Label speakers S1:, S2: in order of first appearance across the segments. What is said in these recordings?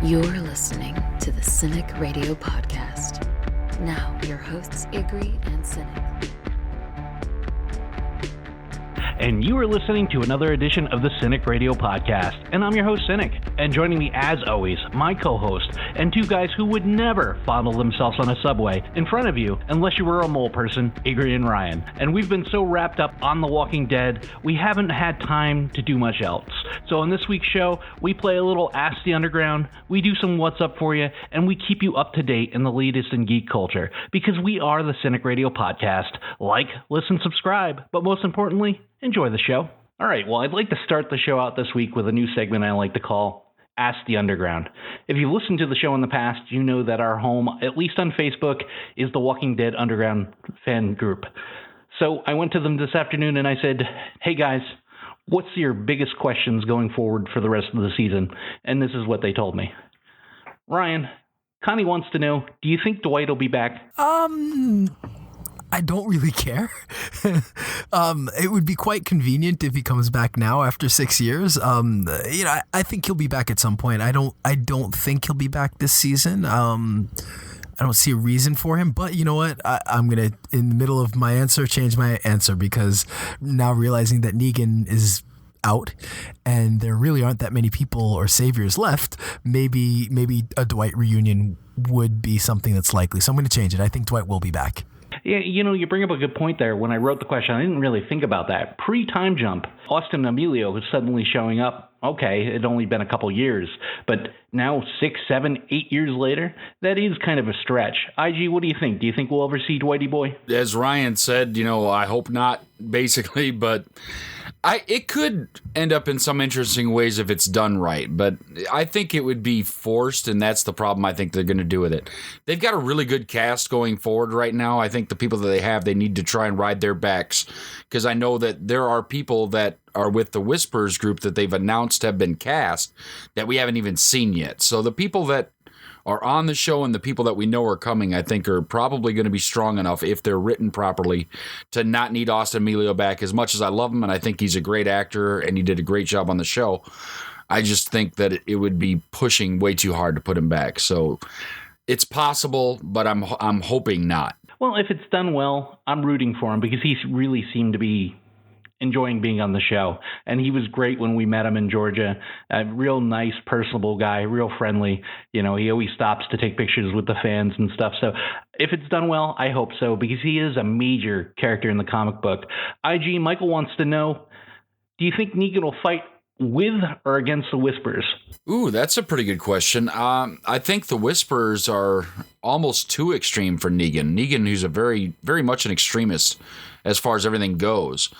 S1: You're listening to the Cinik Radio Podcast. Now, your hosts, Igrihe and Cinik.
S2: And you are listening to another edition of the Cinik Radio Podcast. And I'm your host, Cinik. And joining me, as always, my co-host, and two guys who would never fondle themselves on a subway in front of you, unless you were a mole person, Igrihe and Ryan. And we've been so wrapped up on The Walking Dead, we haven't had time to do much else. So on this week's show, we play a little Ask the Underground, we do some What's Up for you, and we keep you up to date in the latest in geek culture. Because we are the Cinik Radio Podcast. Like, listen, subscribe, but most importantly, enjoy the show. All right, well, I'd like to start the show out this week with a new segment I like to call Ask the Underground. If you've listened to the show in the past, you know that our home, at least on Facebook, is the Walking Dead Underground fan group. So I went to them this afternoon and I said, hey guys, what's your biggest questions going forward for the rest of the season? And this is what they told me. Ryan, Connie wants to know, do you think Dwight will be back?
S3: I don't really care. It would be quite convenient if he comes back now after 6 years. I think he'll be back at some point. I don't think he'll be back this season. I don't see a reason for him, but you know what? I'm going to, in the middle of my answer, change my answer because now realizing that Negan is out and there really aren't that many people or saviors left, maybe a Dwight reunion would be something that's likely. So I'm going to change it. I think Dwight will be back.
S2: Yeah, you know, you bring up a good point there. When I wrote the question, I didn't really think about that. Pre-time jump, Austin Emilio was suddenly showing up. Okay, it'd only been a couple years, but now 6, 7, 8 years later, that is kind of a stretch. IG, what do you think? Do you think we'll ever see Dwighty Boy?
S4: As Ryan said, I hope not, basically, but it could end up in some interesting ways if it's done right, but I think it would be forced, and that's the problem I think they're going to do with it. They've got a really good cast going forward right now. I think the people that they need to try and ride their backs, because I know that there are people that are with the Whispers group that they've announced have been cast that we haven't even seen yet. So the people that are on the show and the people that we know are coming, I think, are probably going to be strong enough, if they're written properly, to not need Austin Emilio back. As much as I love him, and I think he's a great actor, and he did a great job on the show, I just think that it would be pushing way too hard to put him back. So it's possible, but I'm hoping not.
S2: Well, if it's done well, I'm rooting for him because he really seemed to be enjoying being on the show. And he was great when we met him in Georgia. A real nice, personable guy, real friendly. He always stops to take pictures with the fans and stuff. So if it's done well, I hope so, because he is a major character in the comic book. IG, Michael wants to know, do you think Negan will fight with or against the Whispers?
S4: Ooh, that's a pretty good question. I think the Whispers are almost too extreme for Negan. Negan, who's a very, very much an extremist as far as everything goes.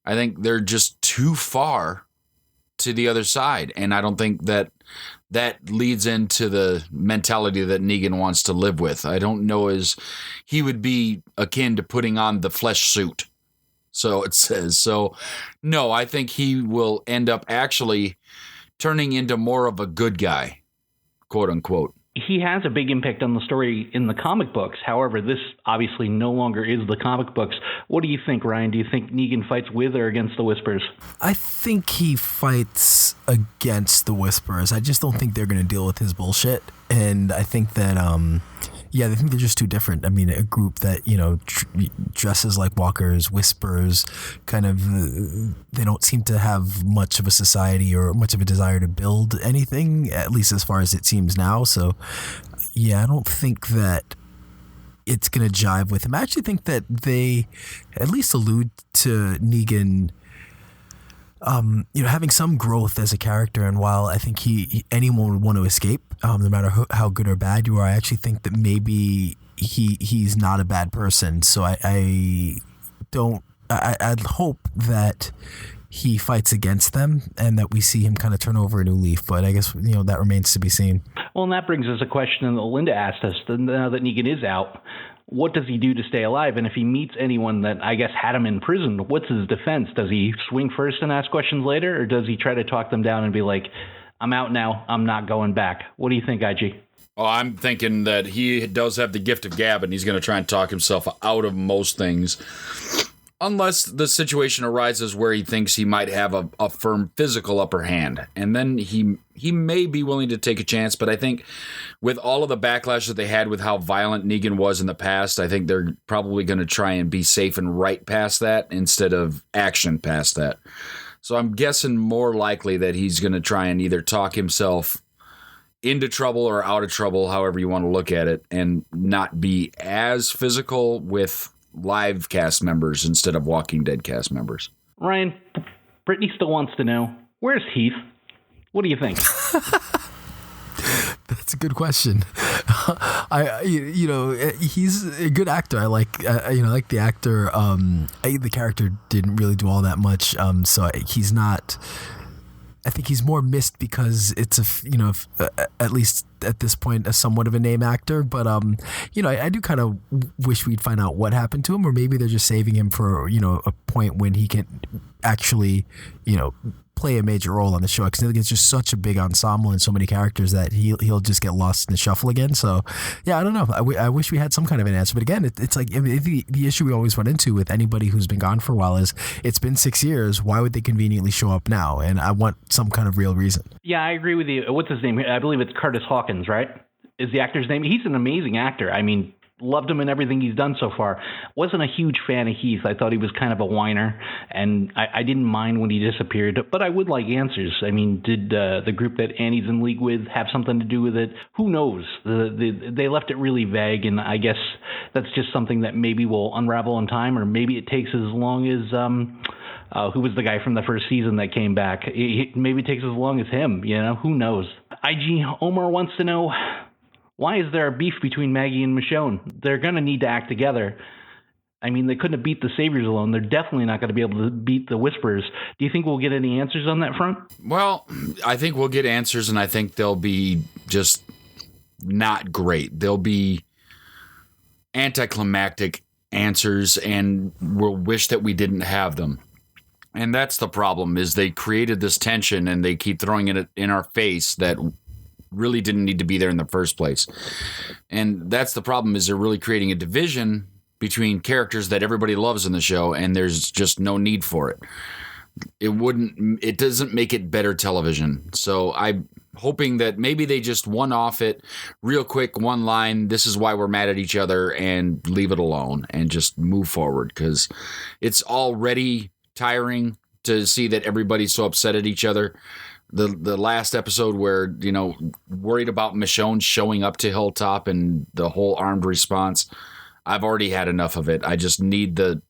S4: I think they're just too far to the other side, and I don't think that leads into the mentality that Negan wants to live with. I don't know as he would be akin to putting on the flesh suit. So it says. So, no, I think he will end up actually turning into more of a good guy, quote unquote.
S2: He has a big impact on the story in the comic books. However, this obviously no longer is the comic books. What do you think, Ryan? Do you think Negan fights with or against the Whispers?
S3: I think he fights against the Whispers. I just don't think they're going to deal with his bullshit. And I think that, I think they're just too different. I mean, a group that, dresses like walkers, whispers, kind of, they don't seem to have much of a society or much of a desire to build anything, at least as far as it seems now. So, I don't think that it's going to jive with him. I actually think that they at least allude to Negan having some growth as a character, and while I think anyone would want to escape, no matter how good or bad you are, I actually think that maybe he's not a bad person. So I'd hope that he fights against them and that we see him kind of turn over a new leaf. But I guess that remains to be seen.
S2: Well, and that brings us a question that Linda asked us. Now that Negan is out, what does he do to stay alive? And if he meets anyone that, I guess, had him in prison, what's his defense? Does he swing first and ask questions later? Or does he try to talk them down and be like, I'm out now, I'm not going back? What do you think, IG?
S4: Oh, I'm thinking that he does have the gift of gab, and he's going to try and talk himself out of most things. Unless the situation arises where he thinks he might have a firm physical upper hand. And then he may be willing to take a chance. But I think with all of the backlash that they had with how violent Negan was in the past, I think they're probably going to try and be safe and right past that instead of action past that. So I'm guessing more likely that he's going to try and either talk himself into trouble or out of trouble, however you want to look at it, and not be as physical with live cast members instead of Walking Dead cast members.
S2: Ryan, Brittany still wants to know, where's Heath? What do you think?
S3: That's a good question. He's a good actor. I like the actor. The character didn't really do all that much. So he's not. I think he's more missed because it's at least at this point, a somewhat of a name actor. But I do kind of wish we'd find out what happened to him, or maybe they're just saving him for a point when he can actually play a major role on the show, because I think it's just such a big ensemble and so many characters that he'll just get lost in the shuffle again. So yeah, I don't know. I wish we had some kind of an answer, but again, it's like the issue we always run into with anybody who's been gone for a while is it's been 6 years. Why would they conveniently show up now? And I want some kind of real reason.
S2: Yeah, I agree with you. What's his name? I believe it's Curtis Hawkins, right? Is the actor's name? He's an amazing actor. I mean, loved him in everything he's done so far. Wasn't a huge fan of Heath. I thought he was kind of a whiner, and I didn't mind when he disappeared, but I would like answers. I mean, did the group that Annie's in league with have something to do with it? Who knows? They left it really vague, and I guess that's just something that maybe will unravel in time, or maybe it takes as long as who was the guy from the first season that came back? Maybe it takes as long as him, who knows? IG Omar wants to know, why is there a beef between Maggie and Michonne? They're going to need to act together. I mean, they couldn't have beat the Saviors alone. They're definitely not going to be able to beat the Whisperers. Do you think we'll get any answers on that front?
S4: Well, I think we'll get answers, and I think they'll be just not great. They'll be anticlimactic answers, and we'll wish that we didn't have them. And that's the problem, is they created this tension, and they keep throwing it in our face that really didn't need to be there in the first place. And that's the problem, is they're really creating a division between characters that everybody loves in the show, and there's just no need for it. It doesn't make it better television. So I'm hoping that maybe they just one-off it real quick, one line, this is why we're mad at each other, and leave it alone and just move forward, because it's already tiring to see that everybody's so upset at each other. The last episode where, worried about Michonne showing up to Hilltop and the whole armed response, I've already had enough of it. I just need the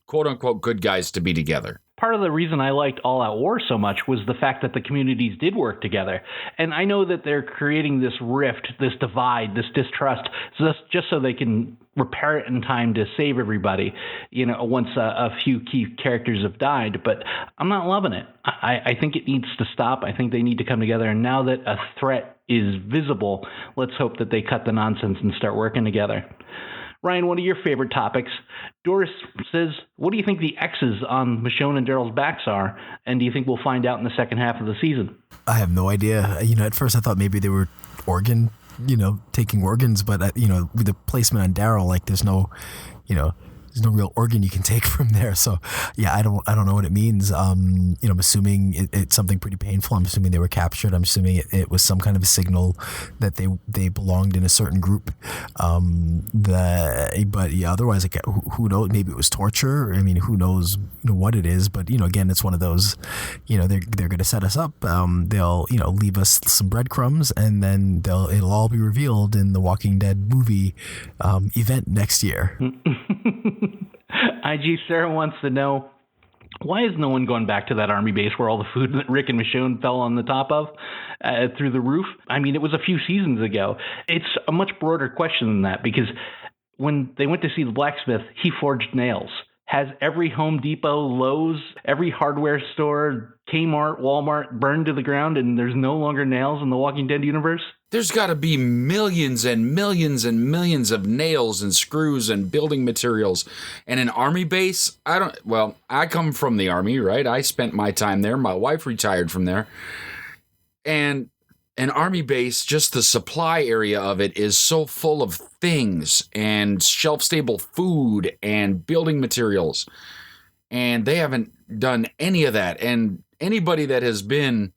S4: quote-unquote good guys to be together.
S2: Part of the reason I liked All Out War so much was the fact that the communities did work together. And I know that they're creating this rift, this divide, this distrust, just so they can repair it in time to save everybody, once a few key characters have died. But I'm not loving it. I think it needs to stop. I think they need to come together. And now that a threat is visible, let's hope that they cut the nonsense and start working together. Ryan, what are your favorite topics? Doris says, what do you think the X's on Michonne and Daryl's backs are? And do you think we'll find out in the second half of the season?
S3: I have no idea. At first I thought maybe they were taking organs, but, with the placement on Daryl, there's no real organ you can take from there. So yeah, I don't know what it means. I'm assuming it's something pretty painful. I'm assuming they were captured. I'm assuming it was some kind of a signal that they belonged in a certain group. But yeah, otherwise, who knows? Maybe it was torture. I mean, who knows what it is? But again, it's one of those. They're going to set us up. They'll leave us some breadcrumbs, and then it'll all be revealed in the Walking Dead movie event next year.
S2: IG Sarah wants to know, why is no one going back to that army base where all the food that Rick and Michonne fell on the top of through the roof? I mean, it was a few seasons ago. It's a much broader question than that, because when they went to see the blacksmith, he forged nails. Has every Home Depot, Lowe's, every hardware store, Kmart, Walmart burned to the ground, and there's no longer nails in the Walking Dead universe?
S4: There's got to be millions and millions and millions of nails and screws and building materials. And an army base? I come from the army, right? I spent my time there. My wife retired from there. And an army base, just the supply area of it is so full of things and shelf-stable food and building materials. And they haven't done any of that. And anybody that has been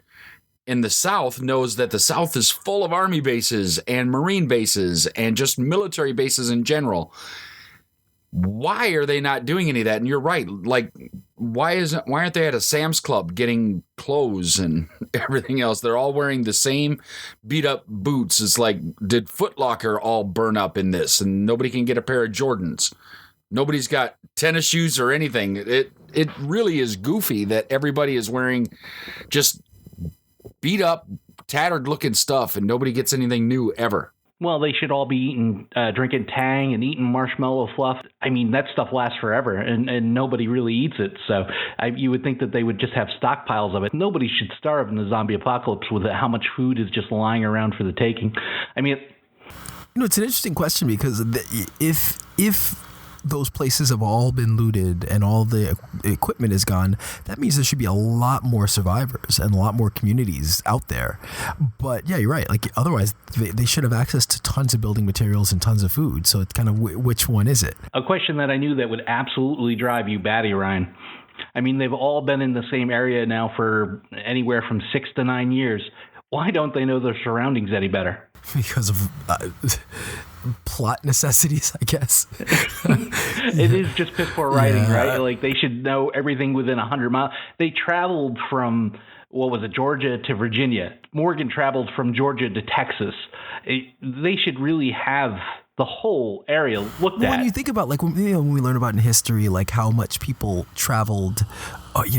S4: in the South knows that the South is full of army bases and Marine bases and just military bases in general. Why are they not doing any of that? And you're right. Like, why aren't they at a Sam's Club getting clothes and everything else? They're all wearing the same beat up boots. It's like, did Foot Locker all burn up in this and nobody can get a pair of Jordans? Nobody's got tennis shoes or anything. It really is goofy that everybody is wearing just beat up, tattered looking stuff and nobody gets anything new ever.
S2: Well, they should all be drinking Tang and eating marshmallow fluff. I mean, that stuff lasts forever, and nobody really eats it. So you would think that they would just have stockpiles of it. Nobody should starve in the zombie apocalypse with how much food is just lying around for the taking. I mean,
S3: it's an interesting question because if those places have all been looted and all the equipment is gone, that means there should be a lot more survivors and a lot more communities out there. But yeah, you're right. Like, otherwise they should have access to tons of building materials and tons of food. So it's kind of which one is it?
S2: A question that I knew that would absolutely drive you batty, Ryan. I mean, they've all been in the same area now for anywhere from 6 to 9 years. Why don't they know their surroundings any better?
S3: Because of plot necessities, I guess.
S2: It is just piss poor writing, right? Like, they should know everything within 100 miles. They traveled from, Georgia to Virginia. Morgan traveled from Georgia to Texas. They should really have the whole area looked at.
S3: When you think about, like, when we learn about in history, like how much people traveled,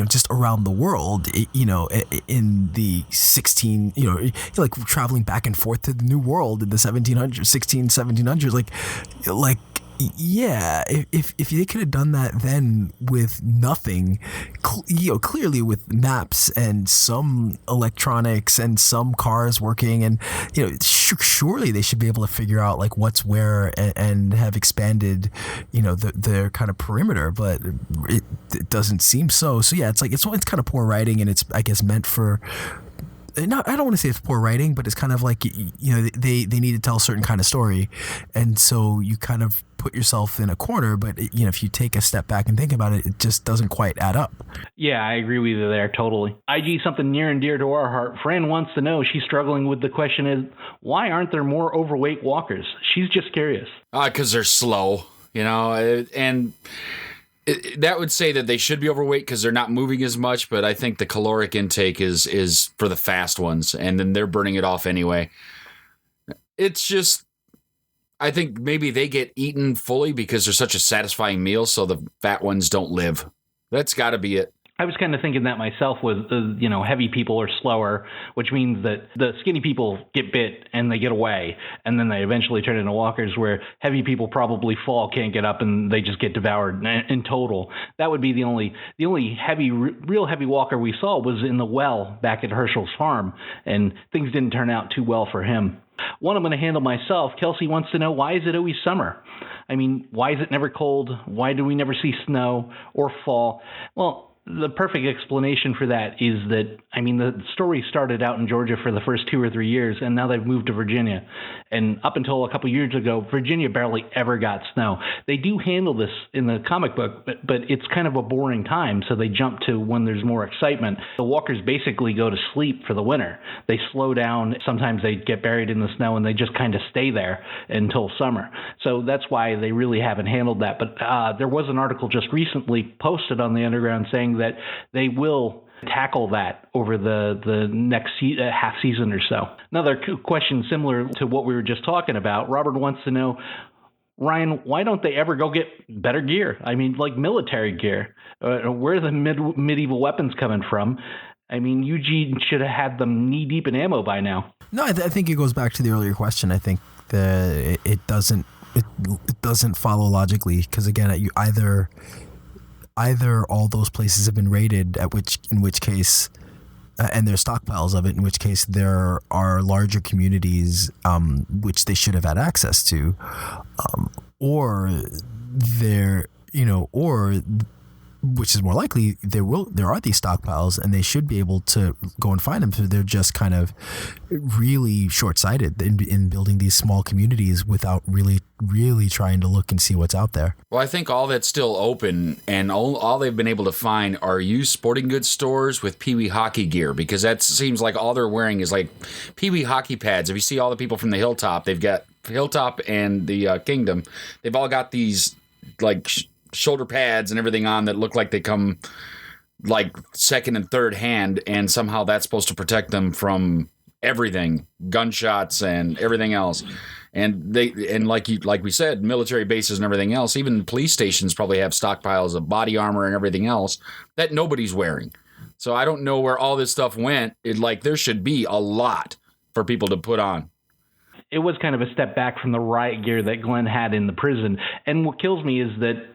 S3: just around the world, in the 16, like traveling back and forth to the New World in the 1700s, like, yeah, if they could have done that then with nothing, clearly with maps and some electronics and some cars working, and surely they should be able to figure out like what's where and have expanded, their kind of perimeter. But it doesn't seem so. So yeah, it's kind of poor writing, and it's, I guess, meant for. I don't want to say it's poor writing, but it's kind of like, they need to tell a certain kind of story. And so you kind of put yourself in a corner, but if you take a step back and think about it, it just doesn't quite add up.
S2: Yeah, I agree with you there. Totally. IG, something near and dear to our heart. Fran wants to know, she's struggling with the question is, why aren't there more overweight walkers? She's just curious.
S4: Because they're slow, and that would say that they should be overweight because they're not moving as much, but I think the caloric intake is for the fast ones, and then they're burning it off anyway. It's just, I think maybe they get eaten fully because they're such a satisfying meal, so the fat ones don't live. That's got to be it.
S2: I was kind of thinking that myself with, heavy people are slower, which means that the skinny people get bit and they get away, and then they eventually turn into walkers, where heavy people probably fall, can't get up, and they just get devoured in total. That would be the only real heavy walker we saw was in the well back at Herschel's farm, and things didn't turn out too well for him. One I'm going to handle myself. Kelsey wants to know, why is it always summer? I mean, why is it never cold? Why do we never see snow or fall? Well, the perfect explanation for that is that, the story started out in Georgia for the first 2 or 3 years, and now they've moved to Virginia. And up until a couple years ago, Virginia barely ever got snow. They do handle this in the comic book, but it's kind of a boring time, so they jump to when there's more excitement. The walkers basically go to sleep for the winter. They slow down. Sometimes they get buried in the snow, and they just kind of stay there until summer. So that's why they really haven't handled that. But there was an article just recently posted on the Underground saying that they will tackle that over the next half season or so. Another question similar to what we were just talking about. Robert wants to know, Ryan, why don't they ever go get better gear? Like military gear. Where are the medieval weapons coming from? Eugene should have had them knee deep in ammo by now.
S3: No, I think it goes back to the earlier question. I think that it doesn't follow logically, because again, you either all those places have been raided, in which case, and there's stockpiles of it, in which case there are larger communities which they should have had access to, or which is more likely, there are these stockpiles, and they should be able to go and find them. So they're just kind of really short-sighted in building these small communities without really trying to look and see what's out there.
S4: Well, I think all that's still open, and all they've been able to find are used sporting goods stores with Pee Wee hockey gear, because that seems like all they're wearing is like Pee Wee hockey pads. If you see all the people from the Hilltop, they've got Hilltop and the Kingdom, they've all got these like shoulder pads and everything on that look like they come like second and third hand, and somehow that's supposed to protect them from everything, gunshots and everything else. And like we said, military bases and everything else, even police stations probably have stockpiles of body armor and everything else that nobody's wearing. So I don't know where all this stuff went. There should be a lot for people to put on.
S2: It was kind of a step back from the riot gear that Glenn had in the prison. And what kills me is that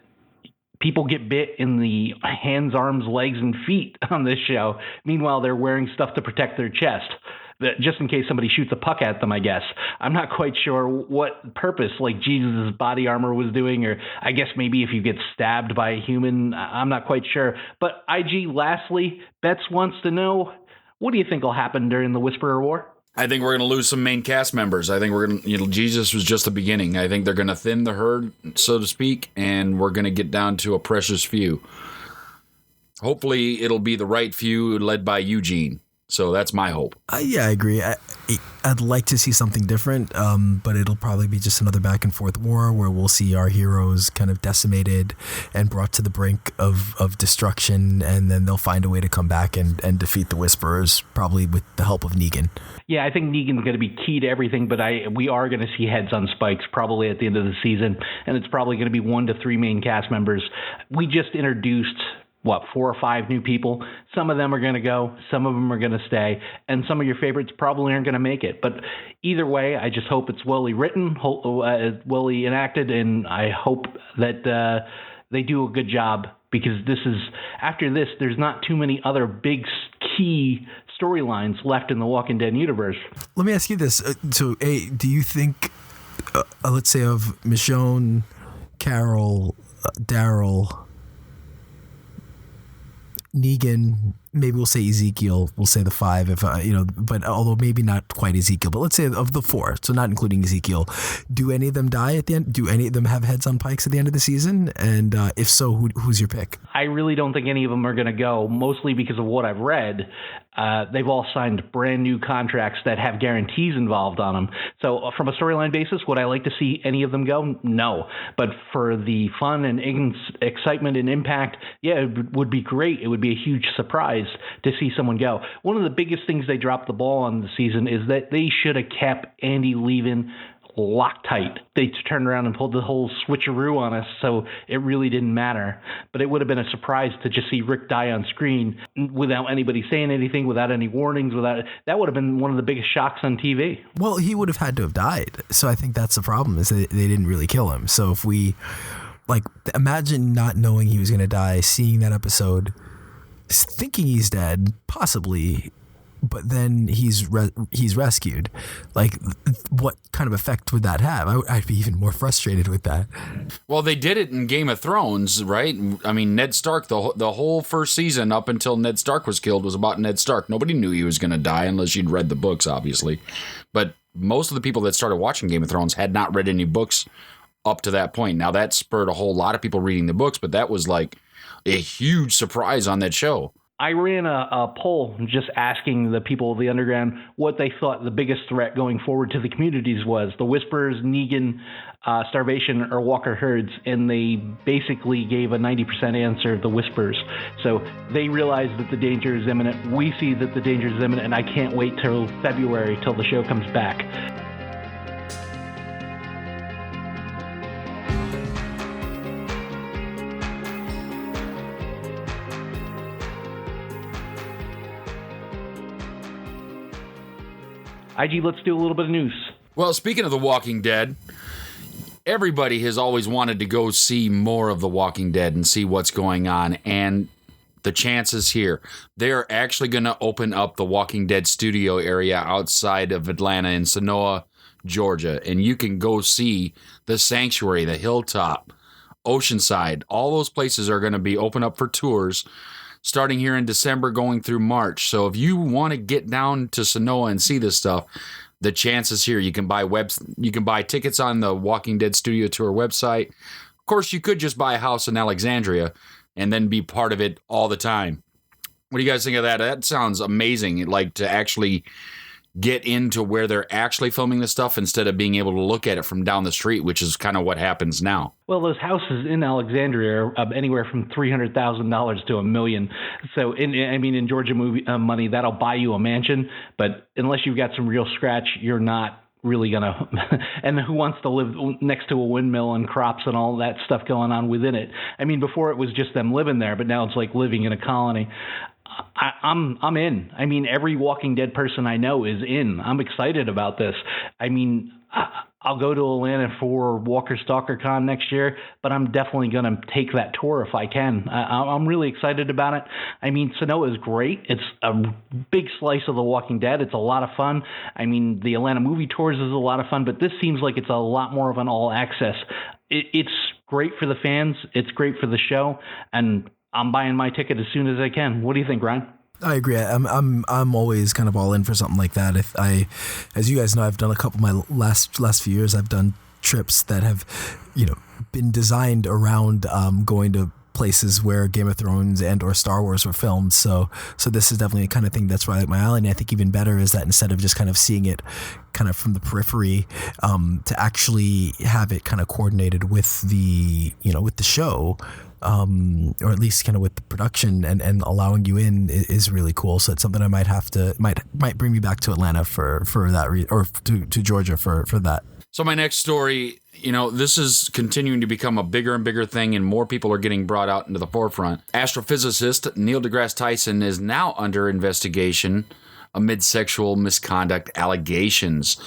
S2: people get bit in the hands, arms, legs, and feet on this show. Meanwhile, they're wearing stuff to protect their chest, just in case somebody shoots a puck at them, I guess. I'm not quite sure what purpose, like Jesus' body armor was doing, or I guess maybe if you get stabbed by a human, I'm not quite sure. But IG, lastly, Betts wants to know, what do you think will happen during the Whisperer War?
S4: I think we're going to lose some main cast members. I think we're going to, Jesus was just the beginning. I think they're going to thin the herd, so to speak, and we're going to get down to a precious few. Hopefully, it'll be the right few led by Eugene. So that's my hope.
S3: Yeah, I agree. I'd like to see something different, but it'll probably be just another back and forth war where we'll see our heroes kind of decimated and brought to the brink of destruction, and then they'll find a way to come back and defeat the Whisperers, probably with the help of Negan. Yeah,
S2: I think Negan's going to be key to everything, but we are going to see heads on spikes probably at the end of the season, and it's probably going to be 1 to 3 main cast members. We just introduced 4 or 5 new people. Some of them are going to go, some of them are going to stay, and some of your favorites probably aren't going to make it. But either way, I just hope it's well written, well enacted, and I hope that they do a good job, because after this, there's not too many other big key storylines left in the Walking Dead universe.
S3: Let me ask you this. Do you think, let's say of Michonne, Carol, Daryl, Negan, maybe we'll say Ezekiel, we'll say the 5, but although maybe not quite Ezekiel, but let's say of the 4, so not including Ezekiel, do any of them die at the end? Do any of them have heads on pikes at the end of the season? And if so, who's your pick?
S2: I really don't think any of them are going to go, mostly because of what I've read. They've all signed brand new contracts that have guarantees involved on them. So from a storyline basis, would I like to see any of them go? No. But for the fun and excitement and impact, yeah, it would be great. It would be a huge surprise to see someone go. One of the biggest things they dropped the ball on the season is that they should have kept Andy Levin Loctite. They turned around and pulled the whole switcheroo on us, so it really didn't matter. But it would have been a surprise to just see Rick die on screen without anybody saying anything, without any warnings, that would have been one of the biggest shocks on TV.
S3: Well, he would have had to have died. So I think that's the problem, is that they didn't really kill him. So if we, imagine not knowing he was going to die, seeing that episode, thinking he's dead, possibly, but then he's rescued. What kind of effect would that have? I'd be even more frustrated with that.
S4: Well, they did it in Game of Thrones, right? I mean, Ned Stark, the whole first season up until Ned Stark was killed was about Ned Stark. Nobody knew he was going to die unless you'd read the books, obviously. But most of the people that started watching Game of Thrones had not read any books up to that point. Now, that spurred a whole lot of people reading the books, but that was like a huge surprise on that show.
S2: I ran a poll just asking the people of the underground what they thought the biggest threat going forward to the communities was: the Whisperers, Negan, starvation, or Walker herds. And they basically gave a 90% answer, the Whisperers. So they realize that the danger is imminent. We see that the danger is imminent, and I can't wait till February, till the show comes back. IG, let's do a little bit of news.
S4: Well, speaking of The Walking Dead, everybody has always wanted to go see more of The Walking Dead and see what's going on. And the chances here, they're actually going to open up the Walking Dead studio area outside of Atlanta in Genoa, Georgia. And you can go see the Sanctuary, the Hilltop, Oceanside. All those places are going to be open up for tours starting here in December, going through March. So if you want to get down to Sanoa and see this stuff, the chance is here. You can buy tickets on the Walking Dead Studio Tour website. Of course, you could just buy a house in Alexandria and then be part of it all the time. What do you guys think of that? That sounds amazing. Like to actually get into where they're actually filming this stuff instead of being able to look at it from down the street, which is kind of what happens now.
S2: Well, those houses in Alexandria are anywhere from $300,000 to $1 million. So, in Georgia money, that'll buy you a mansion. But unless you've got some real scratch, you're not really going to. And who wants to live next to a windmill and crops and all that stuff going on within it? I mean, before it was just them living there, but now it's like living in a colony. I'm in. I mean, every Walking Dead person I know is in. I'm excited about this. I mean, I'll go to Atlanta for Walker Stalker Con next year, but I'm definitely going to take that tour if I can. I'm really excited about it. I mean, Sanoa is great. It's a big slice of The Walking Dead. It's a lot of fun. I mean, the Atlanta movie tours is a lot of fun, but this seems like it's a lot more of an all access. It's great for the fans. It's great for the show, and I'm buying my ticket as soon as I can. What do you think, Ryan?
S3: I agree. I'm always kind of all in for something like that. As you guys know, I've done a couple of my last few years. I've done trips that have, been designed around going to places where Game of Thrones and or Star Wars were filmed. So this is definitely the kind of thing that's right up my alley. And I think even better is that instead of just kind of seeing it kind of from the periphery, to actually have it kind of coordinated with the show. Or at least kind of with the production and allowing you in is really cool. So it's something I might bring me back to Atlanta for that or to Georgia for that.
S4: So my next story, this is continuing to become a bigger and bigger thing, and more people are getting brought out into the forefront. Astrophysicist Neil deGrasse Tyson is now under investigation amid sexual misconduct allegations.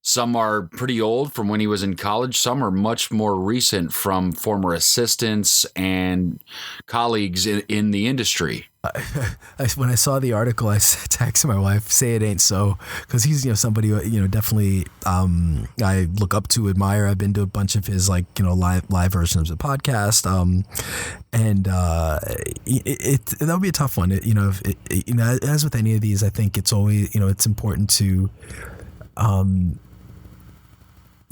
S4: Some are pretty old from when he was in college. Some are much more recent from former assistants and colleagues in the industry.
S3: When I saw the article, I texted my wife, "Say it ain't so," because he's somebody definitely I look up to, admire. I've been to a bunch of his live versions of the podcast, and that would be a tough one. As with any of these, I think it's always it's important to.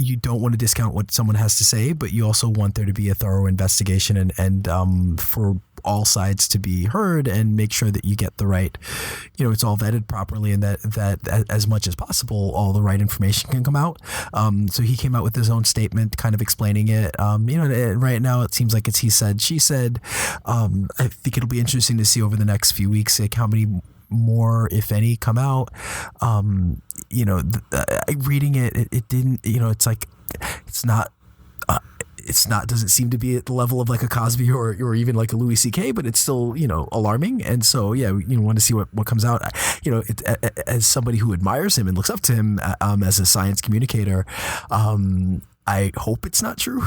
S3: You don't want to discount what someone has to say, but you also want there to be a thorough investigation and for all sides to be heard and make sure that you get the right, it's all vetted properly and that as much as possible, all the right information can come out. So he came out with his own statement kind of explaining it. Right now it seems like it's he said, she said. I think it'll be interesting to see over the next few weeks, how many more, if any, come out. Reading it didn't, it's like, it's not doesn't seem to be at the level of like a Cosby or even like a Louis C.K., but it's still, alarming. And so, want to see what comes out. As somebody who admires him and looks up to him as a science communicator, I hope it's not true,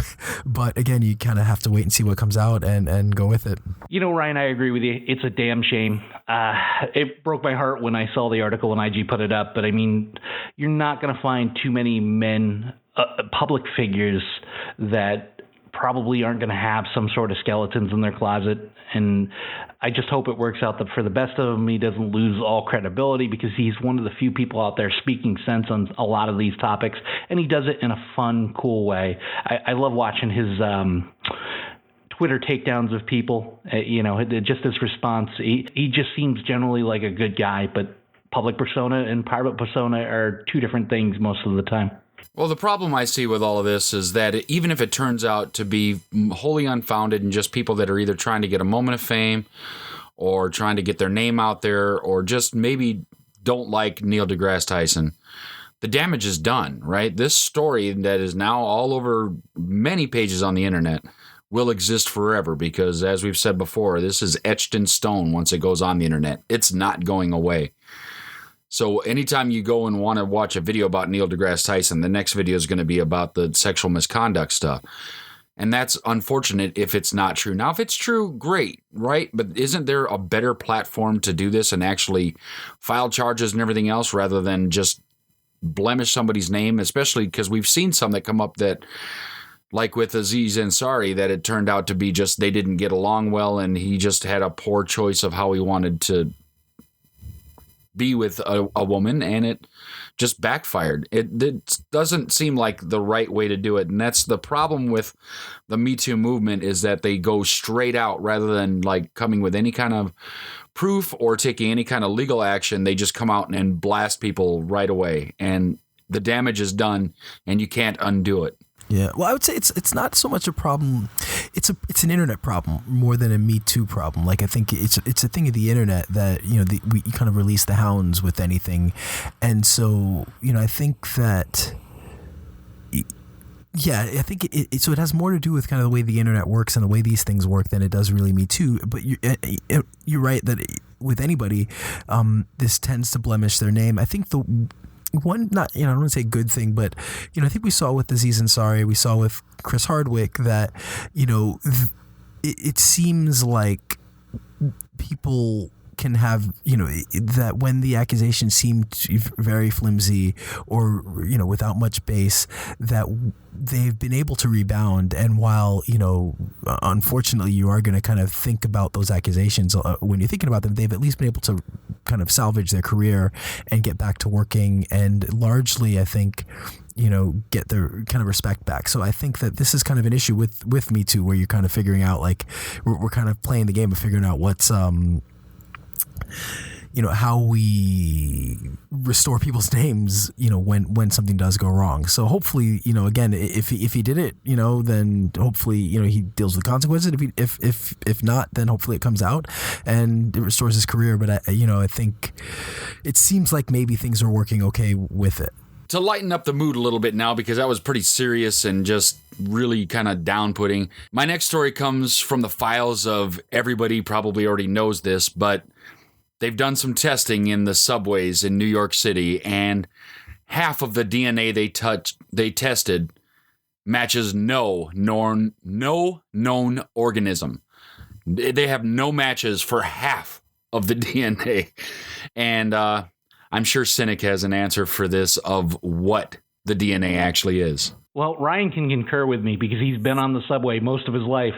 S3: but again, you kind of have to wait and see what comes out and go with it.
S2: Ryan, I agree with you. It's a damn shame. It broke my heart when I saw the article and IG put it up, but I mean, you're not going to find too many men, public figures that probably aren't going to have some sort of skeletons in their closet. And I just hope it works out for the best of him. He doesn't lose all credibility because he's one of the few people out there speaking sense on a lot of these topics. And he does it in a fun, cool way. I love watching his Twitter takedowns of people, just his response. He just seems generally like a good guy, but public persona and private persona are two different things most of the time.
S4: Well, the problem I see with all of this is that even if it turns out to be wholly unfounded and just people that are either trying to get a moment of fame or trying to get their name out there or just maybe don't like Neil deGrasse Tyson, the damage is done, right? This story that is now all over many pages on the internet will exist forever because, as we've said before, this is etched in stone once it goes on the internet. It's not going away. So anytime you go and want to watch a video about Neil deGrasse Tyson, the next video is going to be about the sexual misconduct stuff. And that's unfortunate if it's not true. Now, if it's true, great, right? But isn't there a better platform to do this and actually file charges and everything else rather than just blemish somebody's name, especially because we've seen some that come up that like with Aziz Ansari, that it turned out to be just they didn't get along well, and he just had a poor choice of how he wanted to be with a woman, and it just backfired. It doesn't seem like the right way to do it, and that's the problem with the Me Too movement, is that they go straight out rather than like coming with any kind of proof or taking any kind of legal action. They just come out and blast people right away, and the damage is done, and you can't undo it.
S3: Yeah, well, I would say it's not so much a problem. It's an internet problem more than a Me Too problem. Like, I think it's a thing of the internet that, you know, we kind of release the hounds with anything, and so, you know, I think that. Yeah, I think so it has more to do with kind of the way the internet works and the way these things work than it does really Me Too. But you're right that with anybody, this tends to blemish their name. I think the one, not, you know, I don't want to say good thing, but, you know, I think we saw with Aziz Ansari, we saw with Chris Hardwick that, you know, it seems like people can have, you know, that when the accusations seem very flimsy or, you know, without much base, that they've been able to rebound. And while, you know, unfortunately you are going to kind of think about those accusations when you're thinking about them, they've at least been able to kind of salvage their career and get back to working, and largely, I think, you know, get their kind of respect back. So I think that this is kind of an issue with Me Too, where you're kind of figuring out, like, we're kind of playing the game of figuring out what's, you know, how we restore people's names, you know, when something does go wrong. So hopefully, you know, again, if he did it, you know, then hopefully, you know, he deals with consequences. If not, then hopefully it comes out and it restores his career. But I think it seems like maybe things are working okay with it.
S4: To lighten up the mood a little bit now, because that was pretty serious and just really kind of down-putting, my next story comes from the files of, everybody probably already knows this, but they've done some testing in the subways in New York City, and half of the DNA they tested matches no known organism. They have no matches for half of the DNA. And I'm sure Cinik has an answer for this of what the DNA actually is.
S2: Well, Ryan can concur with me because he's been on the subway most of his life.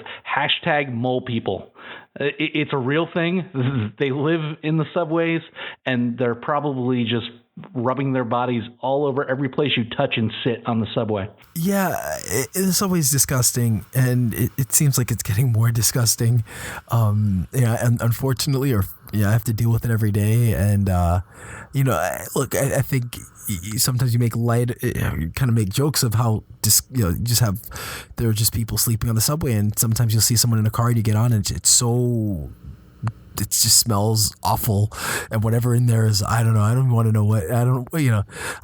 S2: # mole people. It's a real thing. They live in the subways, and they're probably just rubbing their bodies all over every place you touch and sit on the subway.
S3: Yeah, the subway's disgusting, and it seems like it's getting more disgusting. Yeah, and unfortunately, I have to deal with it every day. And you know, look, I think sometimes you make light, you kind of make jokes of how there are just people sleeping on the subway, and sometimes you'll see someone in a car and you get on and it just smells awful, and whatever in there is, I don't know. I don't want to know what. I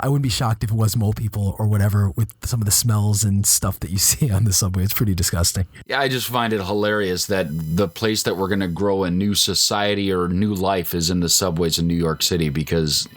S3: wouldn't be shocked if it was mole people or whatever with some of the smells and stuff that you see on the subway. It's pretty disgusting.
S4: Yeah, I just find it hilarious that the place that we're going to grow a new society or new life is in the subways in New York City, because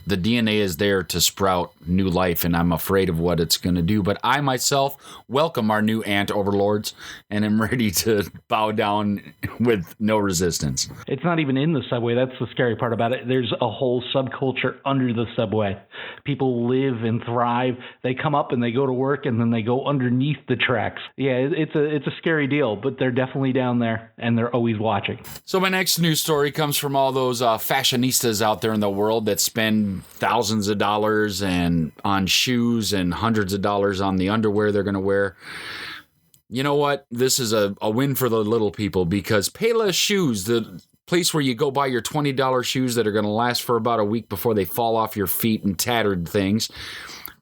S4: the DNA is there to sprout new life, and I'm afraid of what it's going to do. But I myself welcome our new ant overlords, and am ready to bow down with no resistance.
S2: It's not even in the subway. That's the scary part about it. There's a whole subculture under the subway. People live and thrive. They come up and they go to work, and then they go underneath the tracks. Yeah, it's a scary deal, but they're definitely down there, and they're always watching.
S4: So my next news story comes from all those fashionistas out there in the world that spend thousands of dollars and on shoes and hundreds of dollars on the underwear they're going to wear. You know what? This is a win for the little people, because Payless Shoes, the place where you go buy your $20 shoes that are going to last for about a week before they fall off your feet and tattered things,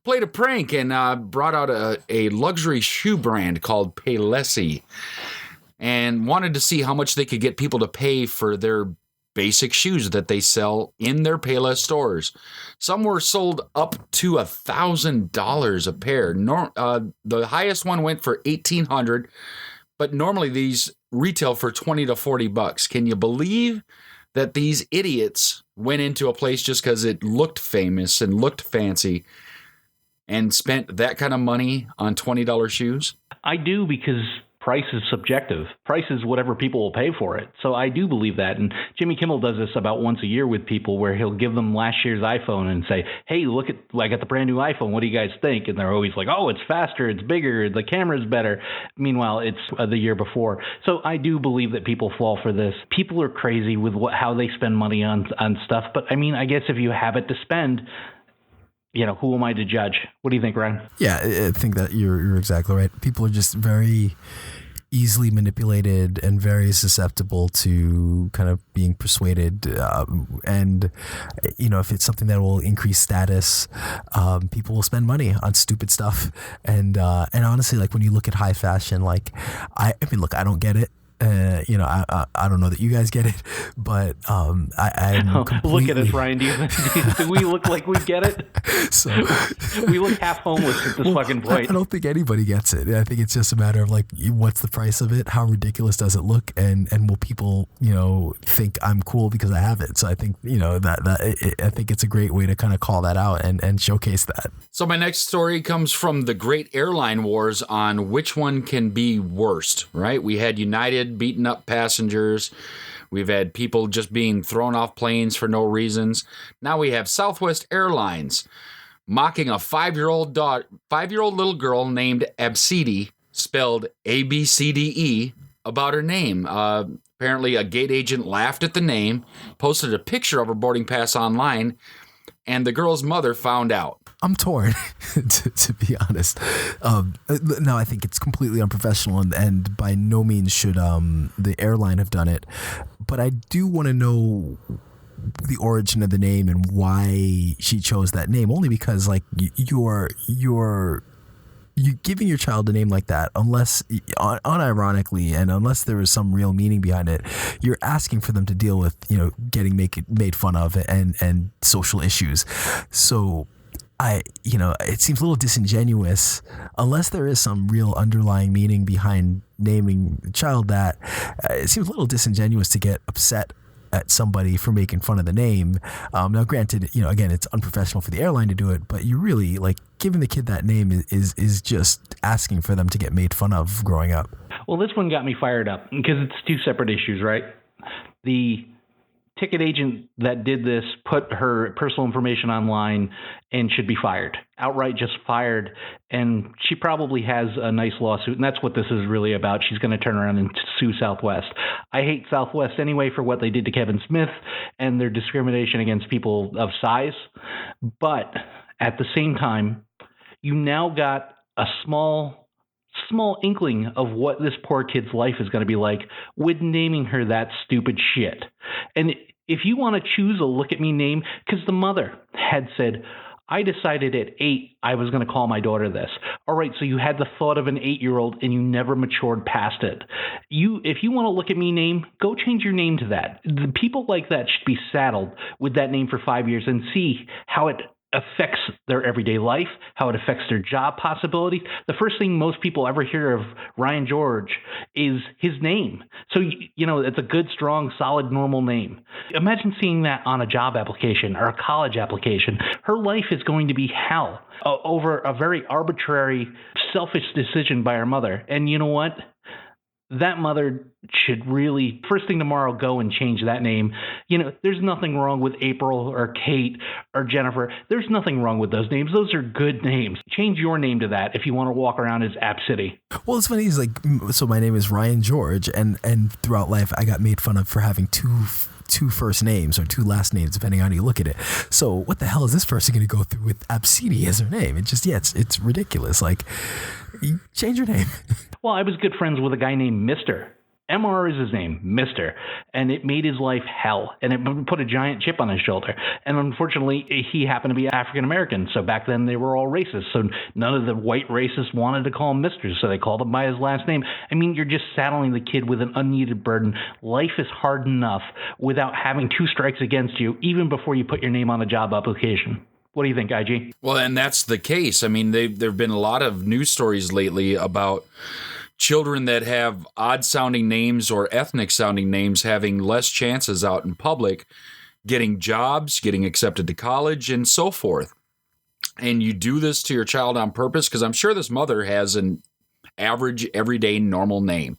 S4: played a prank and brought out a luxury shoe brand called Paylessy, and wanted to see how much they could get people to pay for their basic shoes that they sell in their Payless stores. Some were sold up to $1,000 a pair. The highest one went for $1,800, but normally these retail for $20 to $40. Can you believe that these idiots went into a place just because it looked famous and looked fancy and spent that kind of money on $20 shoes?
S2: I do, because price is subjective. Price is whatever people will pay for it. So I do believe that. And Jimmy Kimmel does this about once a year with people where he'll give them last year's iPhone and say, hey, look at, I got the brand new iPhone. What do you guys think? And they're always like, oh, it's faster, it's bigger, the camera's better. Meanwhile, it's the year before. So I do believe that people fall for this. People are crazy with how they spend money on stuff. But I mean, I guess if you have it to spend, who am I to judge? What do you think, Ryan?
S3: Yeah, I think that you're exactly right. People are just very easily manipulated and very susceptible to kind of being persuaded. And if it's something that will increase status, people will spend money on stupid stuff. And honestly, like when you look at high fashion, like, I mean, look, I don't get it. I don't know that you guys get it, but I'm completely...
S2: Look at us, Ryan. Do we look like we get it?
S3: So
S2: we look half homeless at this fucking point.
S3: I don't think anybody gets it. I think it's just a matter of like, what's the price of it? How ridiculous does it look? And will people, think I'm cool because I have it? So I think, I think it's a great way to kind of call that out and showcase that.
S4: So my next story comes from the great airline wars on which one can be worst, right? We had United beating up passengers. We've had people just being thrown off planes for no reasons. Now we have Southwest Airlines mocking a 5-year-old little girl named Abcede, spelled ABCDE, about her name. Apparently a gate agent laughed at the name, posted a picture of her boarding pass online, and the girl's mother found out.
S3: I'm torn, to be honest. No, I think it's completely unprofessional, and by no means should the airline have done it. But I do want to know the origin of the name and why she chose that name. Only because, like, you're giving your child a name like that, unless unironically and unless there is some real meaning behind it, you're asking for them to deal with getting made fun of and social issues. So it seems a little disingenuous unless there is some real underlying meaning behind naming the child that. It seems a little disingenuous to get upset at somebody for making fun of the name. Now, granted, again, it's unprofessional for the airline to do it, but you really, like, giving the kid that name is just asking for them to get made fun of growing up.
S2: Well, this one got me fired up because it's two separate issues, right? The ticket agent that did this put her personal information online and should be fired. Outright just fired. And she probably has a nice lawsuit. And that's what this is really about. She's going to turn around and sue Southwest. I hate Southwest anyway for what they did to Kevin Smith and their discrimination against people of size. But at the same time, you now got a small inkling of what this poor kid's life is going to be like with naming her that stupid shit. And if you want to choose a look at me name, because the mother had said, I decided at 8 I was going to call my daughter this. All right, so you had the thought of an 8-year-old and you never matured past it. If you want to look at me name, go change your name to that. The people like that should be saddled with that name for 5 years and see how it affects their everyday life, how it affects their job possibilities. The first thing most people ever hear of Ryan George is his name. So, it's a good, strong, solid, normal name. Imagine seeing that on a job application or a college application. Her life is going to be hell over a very arbitrary, selfish decision by her mother. And you know what? That mother should really, first thing tomorrow, go and change that name. There's nothing wrong with April or Kate or Jennifer. There's nothing wrong with those names. Those are good names. Change your name to that if you want to walk around as Abcede.
S3: Well, it's funny. He's like, so my name is Ryan George, and throughout life, I got made fun of for having two first names or two last names, depending on how you look at it. So what the hell is this person going to go through with Abcede as her name? It just, it's ridiculous. Like, you change your name.
S2: Well, I was good friends with a guy named Mr. MR is his name, Mr. And it made his life hell. And it put a giant chip on his shoulder. And unfortunately, he happened to be African American. So back then they were all racist. So none of the white racists wanted to call him Mr. So they called him by his last name. I mean, you're just saddling the kid with an unneeded burden. Life is hard enough without having 2 strikes against you, even before you put your name on a job application. What do you think, IG?
S4: Well, and that's the case. I mean, there have been a lot of news stories lately about children that have odd-sounding names or ethnic-sounding names having less chances out in public, getting jobs, getting accepted to college, and so forth. And you do this to your child on purpose, because I'm sure this mother has an average, everyday, normal name.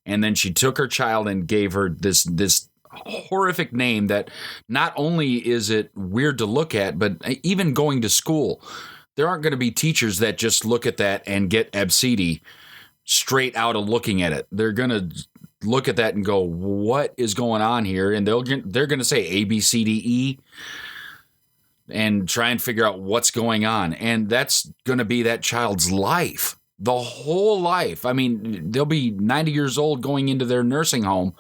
S4: And then she took her child and gave her this horrific name that not only is it weird to look at, but even going to school, there aren't going to be teachers that just look at that and get Absidi straight out of looking at it. They're going to look at that and go, what is going on here? And they're going to say A, B, C, D, E and try and figure out what's going on. And that's going to be that child's life, the whole life. I mean, they'll be 90 years old going into their nursing home,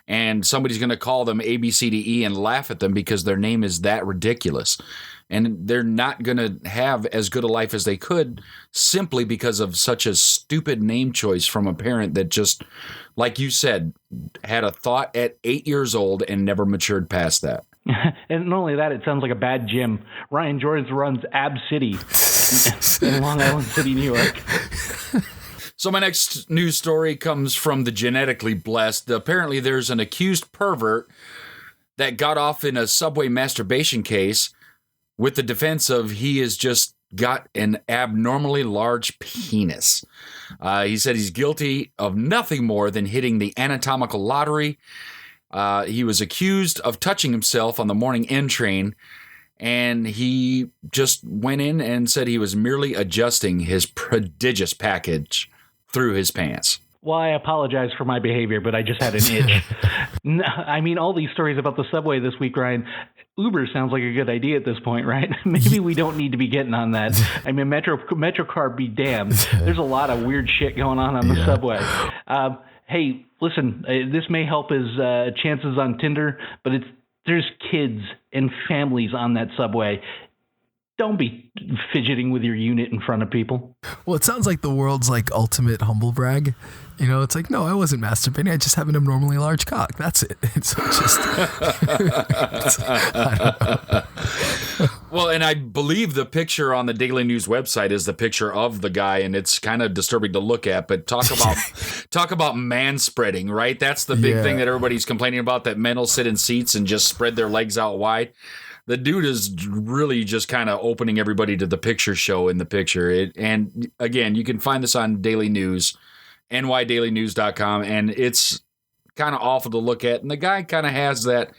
S4: and somebody's going to call them A, B, C, D, E and laugh at them because their name is that ridiculous. And they're not going to have as good a life as they could simply because of such a stupid name choice from a parent that just, like you said, had a thought at 8 years old and never matured past that.
S2: And not only that, it sounds like a bad gym. Ryan Jordan runs Ab City in Long Island City, New York.
S4: So my next news story comes from the Genetically Blessed. Apparently there's an accused pervert that got off in a subway masturbation case with the defense of he has just got an abnormally large penis. He said he's guilty of nothing more than hitting the anatomical lottery. He was accused of touching himself on the morning N train, and he just went in and said he was merely adjusting his prodigious package through his pants.
S2: Well, I apologize for my behavior, but I just had an itch. No, I mean, all these stories about the subway this week, Ryan, Uber sounds like a good idea at this point, right? Maybe we don't need to be getting on that. I mean, MetroCard be damned. There's a lot of weird shit going on the subway. Hey, listen, this may help his chances on Tinder, but there's kids and families on that subway. Don't be fidgeting with your unit in front of people.
S3: Well, it sounds like the world's like ultimate humble brag. You know, it's like, no, I wasn't masturbating. I just have an abnormally large cock. That's it. It's just. I don't know.
S4: Well, and I believe the picture on the Daily News website is the picture of the guy, and it's kind of disturbing to look at. But talk about man spreading, right? That's the big thing that everybody's complaining about. That men will sit in seats and just spread their legs out wide. The dude is really just kind of opening everybody to the picture show in the picture. And again, you can find this on Daily News, nydailynews.com, and it's kind of awful to look at. And the guy kind of has that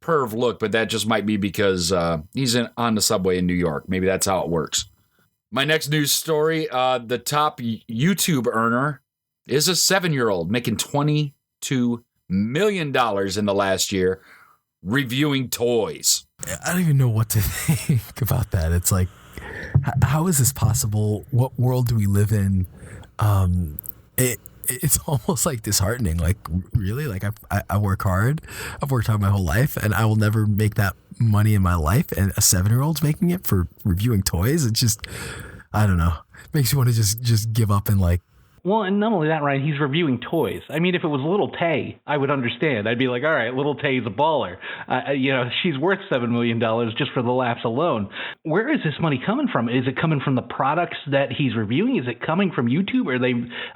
S4: perv look, but that just might be because he's on the subway in New York. Maybe that's how it works. My next news story, the top YouTube earner is a 7-year-old making $22 million in the last year reviewing toys.
S3: I don't even know what to think about that. It's like, how is this possible? What world do we live in? It's almost like disheartening. Like, really? Like, I work hard. I've worked hard my whole life, and I will never make that money in my life. And a 7-year-old's making it for reviewing toys. It's just, I don't know. It makes you want to just give up and like.
S2: Well, and not only that, Ryan, he's reviewing toys. I mean, if it was Little Tay, I would understand. I'd be like, all right, Little Tay's a baller. She's worth $7 million just for the laughs alone. Where is this money coming from? Is it coming from the products that he's reviewing? Is it coming from YouTube?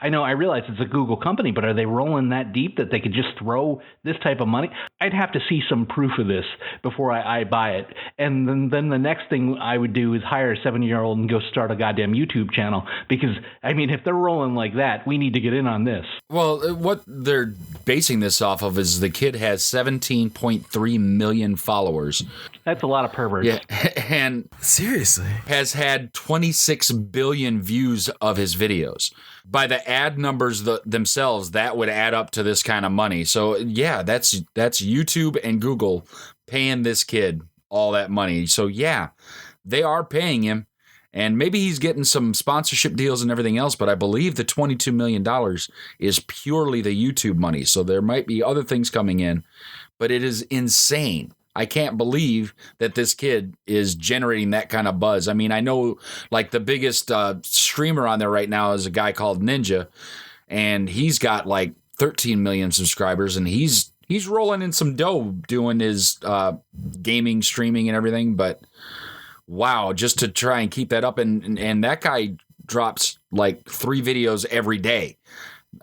S2: I realize it's a Google company, but are they rolling that deep that they could just throw this type of money? I'd have to see some proof of this before I buy it. And then the next thing I would do is hire a 7-year-old and go start a goddamn YouTube channel. Because, I mean, if they're rolling like that, we need to get in on this.
S4: Well, what they're basing this off of is the kid has 17.3 million followers.
S2: That's a lot of perverts.
S4: Yeah, and
S3: seriously
S4: has had 26 billion views of his videos. By the ad numbers themselves, that would add up to this kind of money. So yeah, that's YouTube and Google paying this kid all that money. So yeah, they are paying him. And maybe he's getting some sponsorship deals and everything else, but I believe the $22 million is purely the YouTube money. So there might be other things coming in, but it is insane. I can't believe that this kid is generating that kind of buzz. I mean, I know like the biggest streamer on there right now is a guy called Ninja, and he's got like 13 million subscribers, and he's rolling in some dough doing his gaming, streaming, and everything, but wow, just to try and keep that up. And that guy drops like 3 videos every day.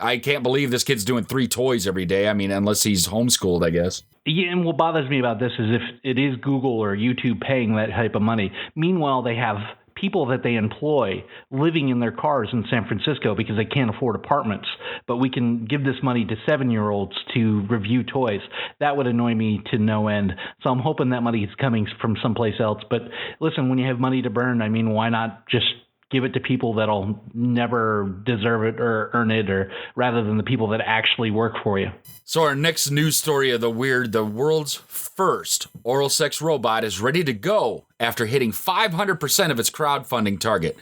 S4: I can't believe this kid's doing 3 toys every day. I mean, unless he's homeschooled, I guess.
S2: Yeah, and what bothers me about this is if it is Google or YouTube paying that type of money. Meanwhile, they have people that they employ living in their cars in San Francisco because they can't afford apartments, but we can give this money to 7-year-olds to review toys. That would annoy me to no end. So I'm hoping that money is coming from someplace else. But listen, when you have money to burn, I mean, why not just give it to people that'll never deserve it or earn it, or rather than the people that actually work for you.
S4: So our next news story of the world's first oral sex robot is ready to go after hitting 500% of its crowdfunding target.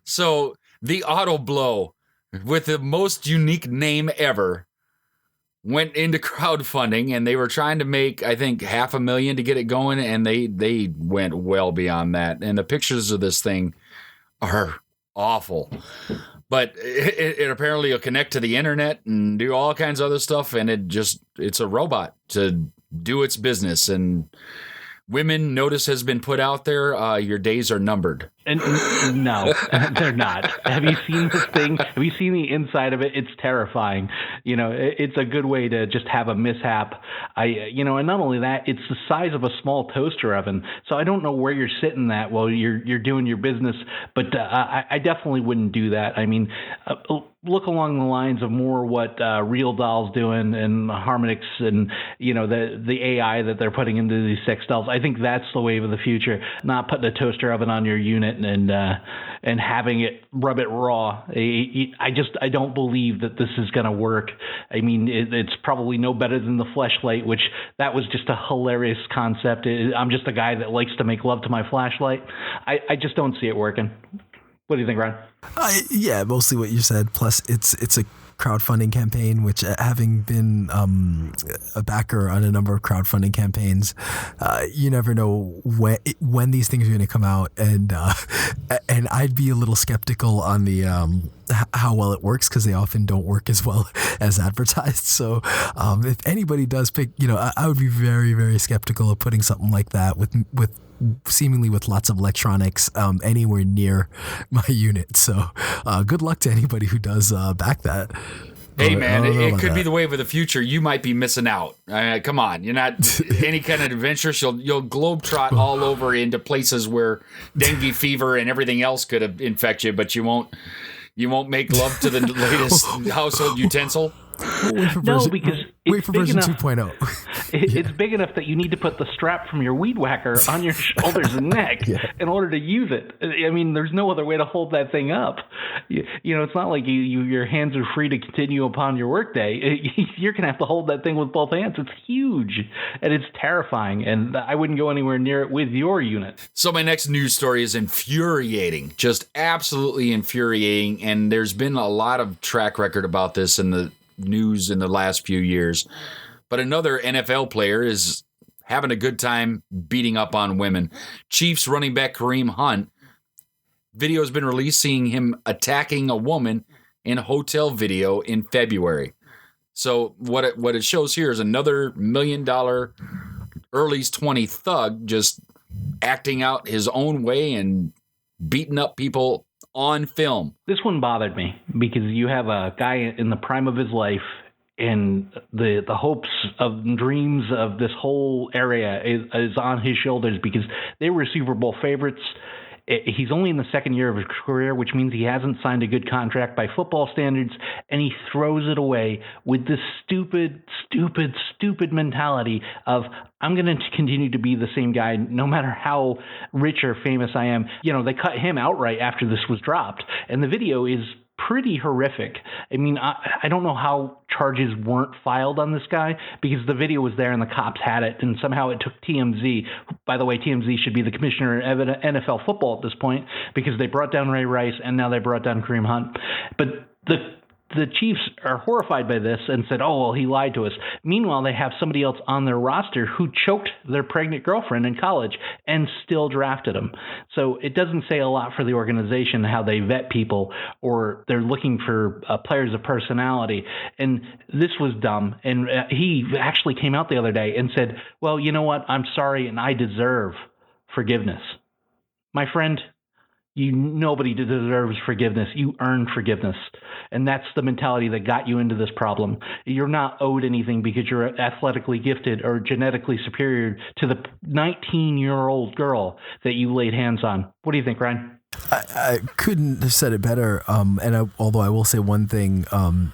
S4: So the Auto Blow, with the most unique name ever, went into crowdfunding, and they were trying to make, I think, $500,000 to get it going, and they went well beyond that. And the pictures of this thing are awful, but it apparently will connect to the internet and do all kinds of other stuff, and it's a robot to do its business. And women, notice has been put out there, your days are numbered.
S2: And no, they're not. Have you seen this thing? Have you seen the inside of it? It's terrifying. You know, it's a good way to just have a mishap. And not only that, it's the size of a small toaster oven. So I don't know where you're sitting at while you're doing your business, but I definitely wouldn't do that. I mean, look along the lines of more what Real Doll's doing and Harmonix and, the AI that they're putting into these sex dolls. I think that's the wave of the future, not putting a toaster oven on your unit and having it rub it raw. I don't believe that this is going to work. I mean, it's probably no better than the fleshlight, which that was just a hilarious concept. I'm just a guy that likes to make love to my flashlight. I just don't see it working. What do you think, Ron?
S3: Yeah, mostly what you said. Plus, it's a crowdfunding campaign, which having been a backer on a number of crowdfunding campaigns, you never know when these things are going to come out, and I'd be a little skeptical on the how well it works, because they often don't work as well as advertised. So if anybody does pick, I would be very, very skeptical of putting something like that with seemingly with lots of electronics anywhere near my unit. So good luck to anybody who does back that.
S4: Hey, man, it could be the wave of the future. You might be missing out. Come on. You're not any kind of adventurous. You'll globetrot all over into places where dengue fever and everything else could infect you, but you won't make love to the latest household utensil.
S2: No, because
S3: wait for version 2.0.
S2: It's big enough that you need to put the strap from your weed whacker on your shoulders and neck in order to use it. I mean, there's no other way to hold that thing up. It's not like your hands are free to continue upon your workday. You're going to have to hold that thing with both hands. It's huge, and it's terrifying, and I wouldn't go anywhere near it with your unit.
S4: So my next news story is infuriating, just absolutely infuriating, and there's been a lot of track record about this in the news in the last few years. But another NFL player is having a good time beating up on women. Chiefs running back Kareem Hunt, video has been released seeing him attacking a woman in a hotel video in February. So what it shows here is another $1 million early 20 thug just acting out his own way and beating up people on film.
S2: This one bothered me because you have a guy in the prime of his life, and the hopes of dreams of this whole area is on his shoulders because they were Super Bowl favorites. He's only in the second year of his career, which means he hasn't signed a good contract by football standards, and he throws it away with this stupid mentality of, I'm going to continue to be the same guy no matter how rich or famous I am. They cut him outright after this was dropped, and the video is pretty horrific. I mean, I don't know how charges weren't filed on this guy, because the video was there and the cops had it, and somehow it took TMZ. By the way, TMZ should be the commissioner of NFL football at this point, because they brought down Ray Rice and now they brought down Kareem Hunt. But the Chiefs are horrified by this and said, oh, well, he lied to us. Meanwhile, they have somebody else on their roster who choked their pregnant girlfriend in college and still drafted him. So it doesn't say a lot for the organization how they vet people, or they're looking for players of personality. And this was dumb. And he actually came out the other day and said, well, you know what? I'm sorry, and I deserve forgiveness. My friend, nobody deserves forgiveness. You earn forgiveness. And that's the mentality that got you into this problem. You're not owed anything because you're athletically gifted or genetically superior to the 19-year-old girl that you laid hands on. What do you think, Ryan?
S3: I couldn't have said it better. Although I will say one thing,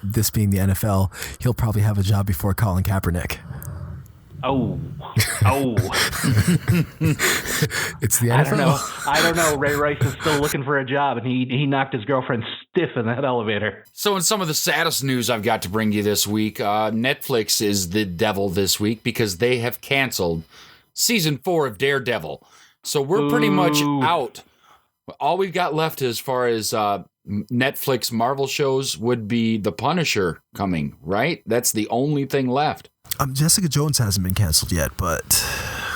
S3: this being the NFL, he'll probably have a job before Colin Kaepernick.
S2: Oh.
S3: It's the NFL.
S2: I don't know. Ray Rice is still looking for a job, and he knocked his girlfriend stiff in that elevator.
S4: So in some of the saddest news I've got to bring you this week, Netflix is the devil this week because they have canceled season 4 of Daredevil. So we're pretty much out. All we've got left as far as Netflix Marvel shows would be The Punisher coming, right? That's the only thing left.
S3: Jessica Jones hasn't been canceled yet, but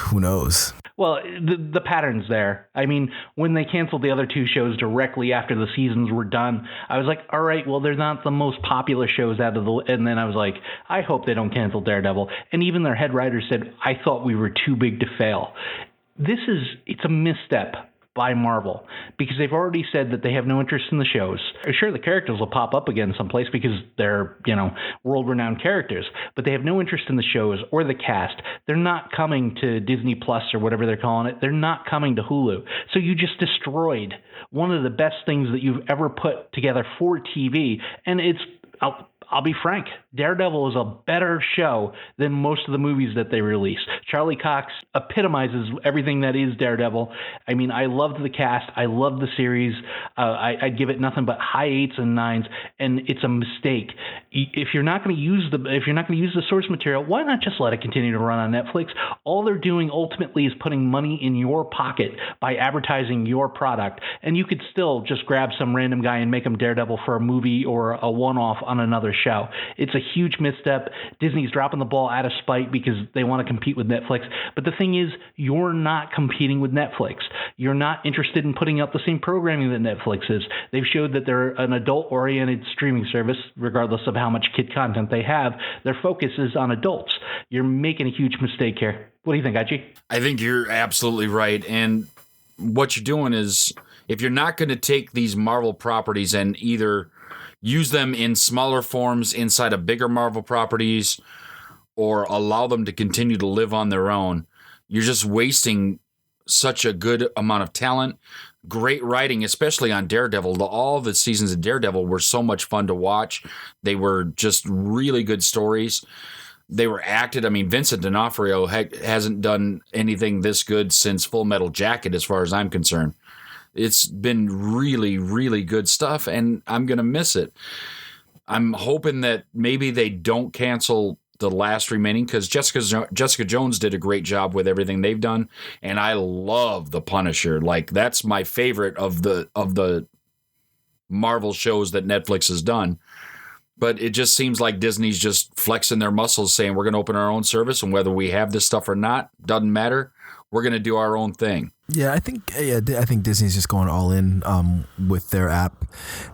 S3: who knows?
S2: Well, the pattern's there. I mean, when they canceled the other 2 shows directly after the seasons were done, I was like, all right, well, they're not the most popular shows out of the... And then I was like, I hope they don't cancel Daredevil. And even their head writer said, I thought we were too big to fail. It's a misstep by Marvel because they've already said that they have no interest in the shows. Sure, the characters will pop up again someplace because they're, world-renowned characters, but they have no interest in the shows or the cast. They're not coming to Disney Plus or whatever they're calling it. They're not coming to Hulu. So you just destroyed one of the best things that you've ever put together for TV, and I'll be frank, Daredevil is a better show than most of the movies that they release. Charlie Cox epitomizes everything that is Daredevil. I mean, I loved the cast. I loved the series. I'd give it nothing but high 8s and 9s, and it's a mistake. If you're not going to use the source material, why not just let it continue to run on Netflix? All they're doing ultimately is putting money in your pocket by advertising your product, and you could still just grab some random guy and make him Daredevil for a movie or a one-off on another show. It's a huge misstep. Disney's dropping the ball out of spite because they want to compete with Netflix. But the thing is, you're not competing with Netflix. You're not interested in putting out the same programming that Netflix is. They've showed that they're an adult-oriented streaming service, regardless of how much kid content they have. Their focus is on adults. You're making a huge mistake here. What do you think, Aji?
S4: I think you're absolutely right. And what you're doing is, if you're not going to take these Marvel properties and either use them in smaller forms inside of bigger Marvel properties or allow them to continue to live on their own, you're just wasting such a good amount of talent. Great writing, especially on Daredevil. All the seasons of Daredevil were so much fun to watch. They were just really good stories. They were acted. I mean, Vincent D'Onofrio hasn't done anything this good since Full Metal Jacket, as far as I'm concerned. It's been really, really good stuff, and I'm going to miss it. I'm hoping that maybe they don't cancel the last remaining, because Jessica Jones did a great job with everything they've done, and I love The Punisher. Like, that's my favorite of the Marvel shows that Netflix has done. But it just seems like Disney's just flexing their muscles, saying we're going to open our own service, and whether we have this stuff or not, doesn't matter. We're going to do our own thing.
S3: Yeah, I think Disney's just going all in with their app,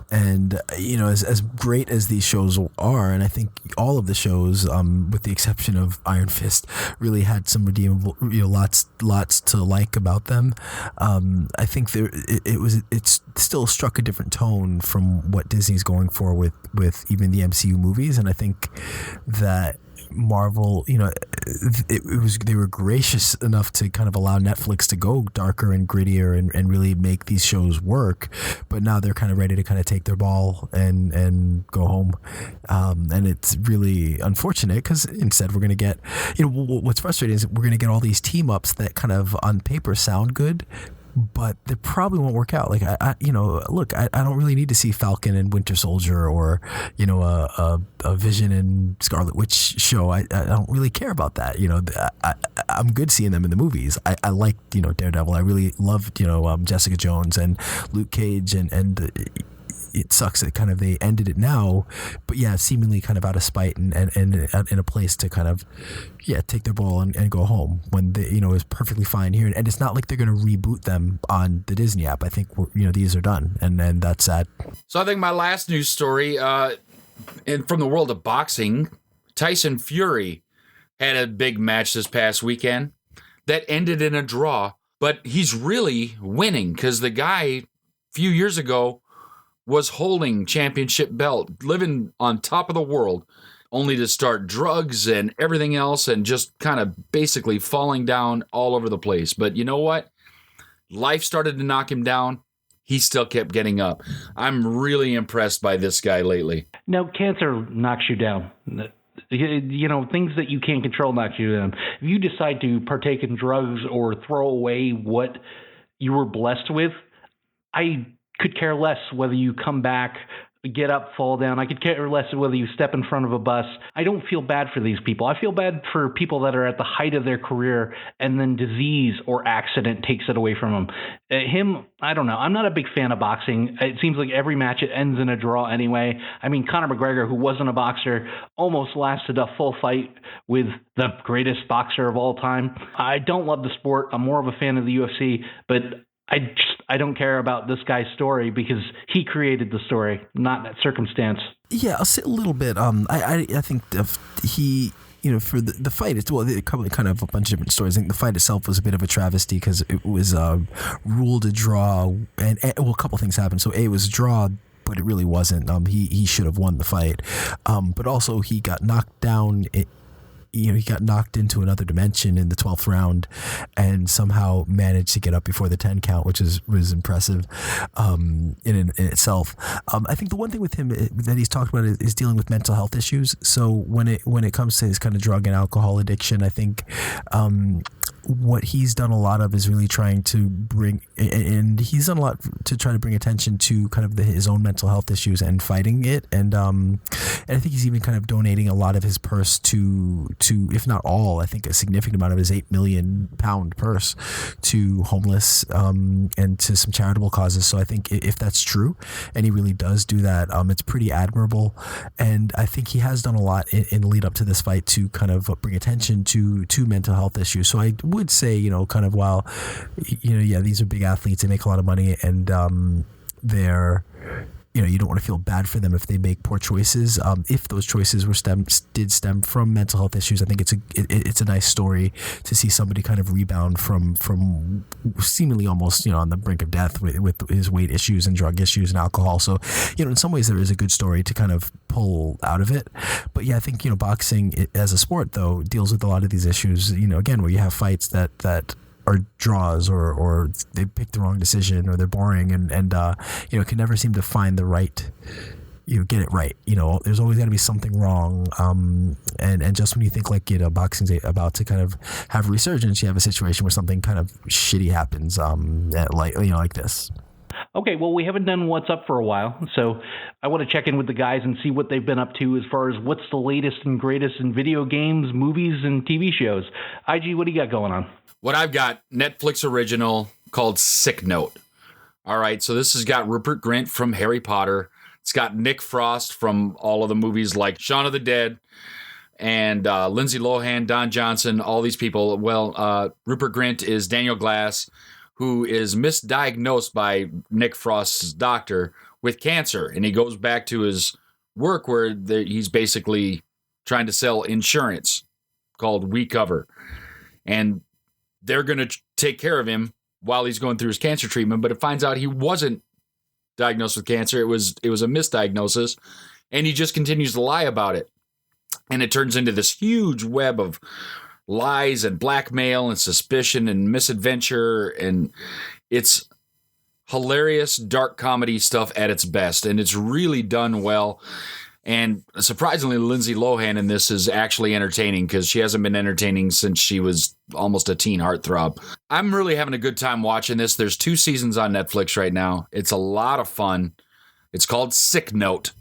S3: and as great as these shows are, and I think all of the shows, with the exception of Iron Fist, really had some redeemable, lots to like about them. I think it's still struck a different tone from what Disney's going for with even the MCU movies, and I think that Marvel, they were gracious enough to kind of allow Netflix to go darker and grittier and really make these shows work, but now they're kind of ready to kind of take their ball and go home, and it's really unfortunate because instead we're going to get, what's frustrating is we're going to get all these team ups that kind of on paper sound good, but they probably won't work out. Like, I don't really need to see Falcon and Winter Soldier or, a Vision and Scarlet Witch show. I don't really care about that. I'm good seeing them in the movies. I like, Daredevil. I really loved, Jessica Jones and Luke Cage and it sucks that kind of they ended it now, but yeah, seemingly kind of out of spite and in a place to kind of, take their ball and go home when they, is perfectly fine here. And it's not like they're going to reboot them on the Disney app. I think, these are done, and that's sad.
S4: So I think my last news story, and from the world of boxing, Tyson Fury had a big match this past weekend that ended in a draw, but he's really winning because the guy a few years ago was holding championship belt, living on top of the world, only to start drugs and everything else and just kind of basically falling down all over the place. But you know what? Life started to knock him down. He still kept getting up. I'm really impressed by this guy lately.
S2: Now, cancer knocks you down. You know, things that you can't control knock you down. If you decide to partake in drugs or throw away what you were blessed with, I could care less whether you come back, get up, fall down. I could care less whether you step in front of a bus. I don't feel bad for these people. I feel bad for people that are at the height of their career and then disease or accident takes it away from them. Him, I don't know. I'm not a big fan of boxing. It seems like every match it ends in a draw anyway. I mean, Conor McGregor, who wasn't a boxer, almost lasted a full fight with the greatest boxer of all time. I don't love the sport. I'm more of a fan of the UFC, but I don't care about this guy's story because he created the story, not that circumstance.
S3: Yeah, I'll say a little bit. I think he, you know, for the fight, it's kind of a bunch of different stories. I think the fight itself was a bit of a travesty because it was ruled a draw, and well, a couple things happened. So it was a draw, but it really wasn't. He should have won the fight, but also he got knocked down. He got knocked into another dimension in the 12th round and somehow managed to get up before the 10 count, which was impressive in itself. I think the one thing with him that he's talked about is dealing with mental health issues. So when it comes to his kind of drug and alcohol addiction, I think what he's done a lot of is really trying to bring, and he's done a lot to try to bring attention to kind of his own mental health issues and fighting it. And I think he's even kind of donating a lot of his purse to if not all, I think a significant amount of his £8 million purse to homeless and to some charitable causes. So I think if that's true, and he really does do that, it's pretty admirable. And I think he has done a lot in the lead up to this fight to kind of bring attention to mental health issues. So I would say, kind of while, these are big athletes, they make a lot of money, and they're, you don't want to feel bad for them if they make poor choices. If those choices did stem from mental health issues, I think it's a nice story to see somebody kind of rebound from seemingly almost on the brink of death with his weight issues and drug issues and alcohol. So in some ways there is a good story to kind of pull out of it. But yeah, I think boxing as a sport though deals with a lot of these issues. Again, where you have fights that are draws or they pick the wrong decision or they're boring and can never seem to find the right, get it right. There's always got to be something wrong. And just when you think like, boxing's about to kind of have a resurgence, you have a situation where something kind of shitty happens, like this.
S2: Okay, well, we haven't done What's Up for a while, so I want to check in with the guys and see what they've been up to as far as what's the latest and greatest in video games, movies, and TV shows. IG, what do you got going on?
S4: What I've got, Netflix original called Sick Note. All right, so this has got Rupert Grint from Harry Potter. It's got Nick Frost from all of the movies like Shaun of the Dead and Lindsay Lohan, Don Johnson, all these people. Well, Rupert Grint is Daniel Glass, who is misdiagnosed by Nick Frost's doctor with cancer. And he goes back to his work where he's basically trying to sell insurance called We Cover. And they're going to take care of him while he's going through his cancer treatment. But it finds out he wasn't diagnosed with cancer. It was a misdiagnosis. And he just continues to lie about it. And it turns into this huge web of lies and blackmail and suspicion and misadventure, and it's hilarious dark comedy stuff at its best, and it's really done well. And surprisingly, Lindsay Lohan in this is actually entertaining because she hasn't been entertaining since she was almost a teen heartthrob. I'm really having a good time watching this. There's 2 seasons on Netflix right now. It's a lot of fun. It's called Sick Note.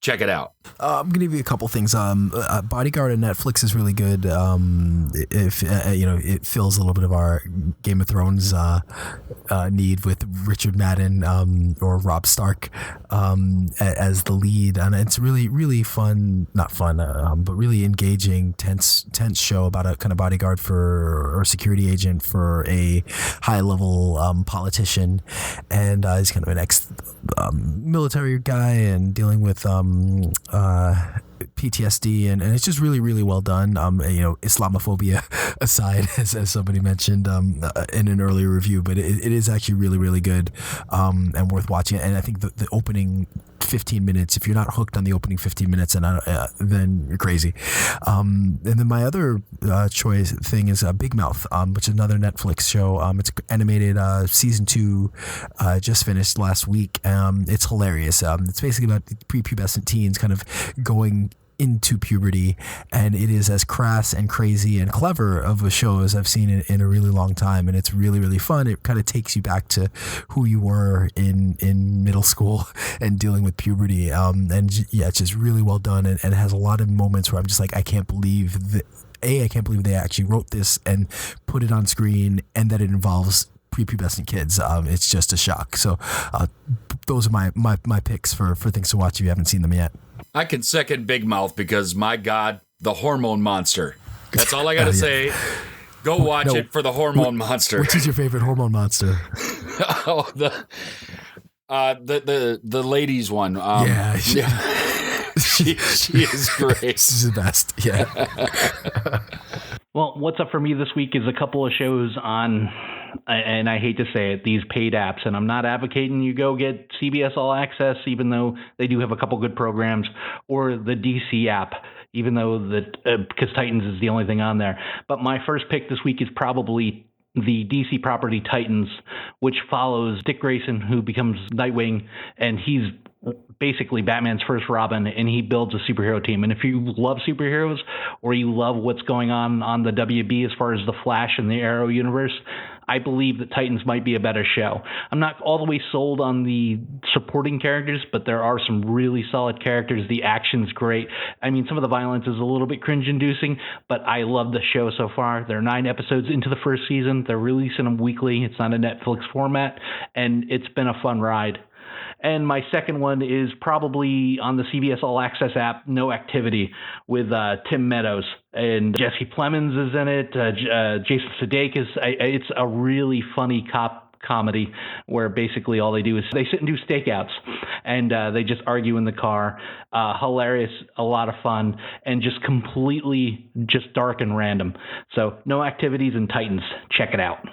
S4: Check it out.
S3: I'm gonna give you a couple things. Bodyguard on Netflix is really good. It fills a little bit of our Game of Thrones need with Richard Madden or Robb Stark as the lead, and it's really, really fun. Not fun, but really engaging, tense show about a kind of bodyguard or security agent for a high level politician, and he's kind of an ex military guy and dealing with PTSD, and it's just really, really well done. Islamophobia aside, as somebody mentioned in an earlier review, but it is actually really, really good and worth watching. And I think the opening 15 minutes, if you're not hooked on the opening 15 minutes, then you're crazy. And then my other choice thing is Big Mouth, which is another Netflix show. It's animated. Season 2 just finished last week. It's hilarious. It's basically about prepubescent teens kind of going into puberty, and it is as crass and crazy and clever of a show as I've seen in a really long time, and it's really, really fun. It kind of takes you back to who you were in middle school and dealing with puberty, it's just really well done, and it has a lot of moments where I'm just like, I can't believe I can't believe they actually wrote this and put it on screen, and that it involves prepubescent kids. It's just a shock. So those are my picks for things to watch if you haven't seen them yet.
S4: I can second Big Mouth because, my God, the hormone monster. That's all I got to say. Go watch it for the hormone monster.
S3: Which is your favorite hormone monster?
S4: Oh, the ladies one.
S3: Yeah.
S4: She is great.
S3: She's the best. Yeah.
S2: Well, what's up for me this week is a couple of shows on, and I hate to say it, these paid apps. And I'm not advocating you go get CBS All Access, even though they do have a couple good programs, or the DC app, even though because Titans is the only thing on there. But my first pick this week is probably the DC property Titans, which follows Dick Grayson, who becomes Nightwing, and he's basically Batman's first Robin, and he builds a superhero team. And if you love superheroes, or you love what's going on the WB as far as the Flash and the Arrow universe, I believe that Titans might be a better show. I'm not all the way sold on the supporting characters, but there are some really solid characters. The action's great. I mean, some of the violence is a little bit cringe-inducing, but I love the show so far. There are 9 episodes into the first season. They're releasing them weekly. It's not a Netflix format, and it's been a fun ride. And my second one is probably on the CBS All Access app, No Activity, with Tim Meadows. And Jesse Plemons is in it. Jason Sudeikis. It's a really funny cop comedy where basically all they do is they sit and do stakeouts, and they just argue in the car. Hilarious, a lot of fun, and just completely just dark and random. So No Activities and Titans. Check it out.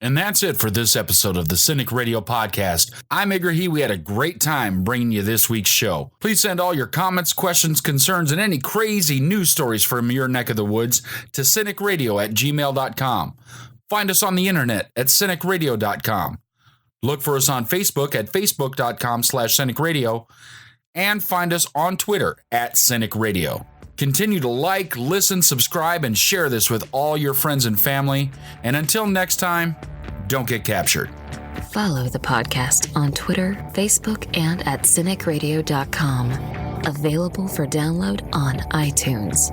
S4: And that's it for this episode of the Cinik Radio Podcast. I'm Igrihe. We had a great time bringing you this week's show. Please send all your comments, questions, concerns, and any crazy news stories from your neck of the woods to CINIKRADIO@gmail.com. Find us on the internet at CINIKRADIO.com. Look for us on Facebook at Facebook.com/CINIKRADIO, and find us on Twitter at CINIKRADIO. Continue to like, listen, subscribe, and share this with all your friends and family. And until next time, don't get captured.
S1: Follow the podcast on Twitter, Facebook, and at CINIKRADIO.com. Available for download on iTunes.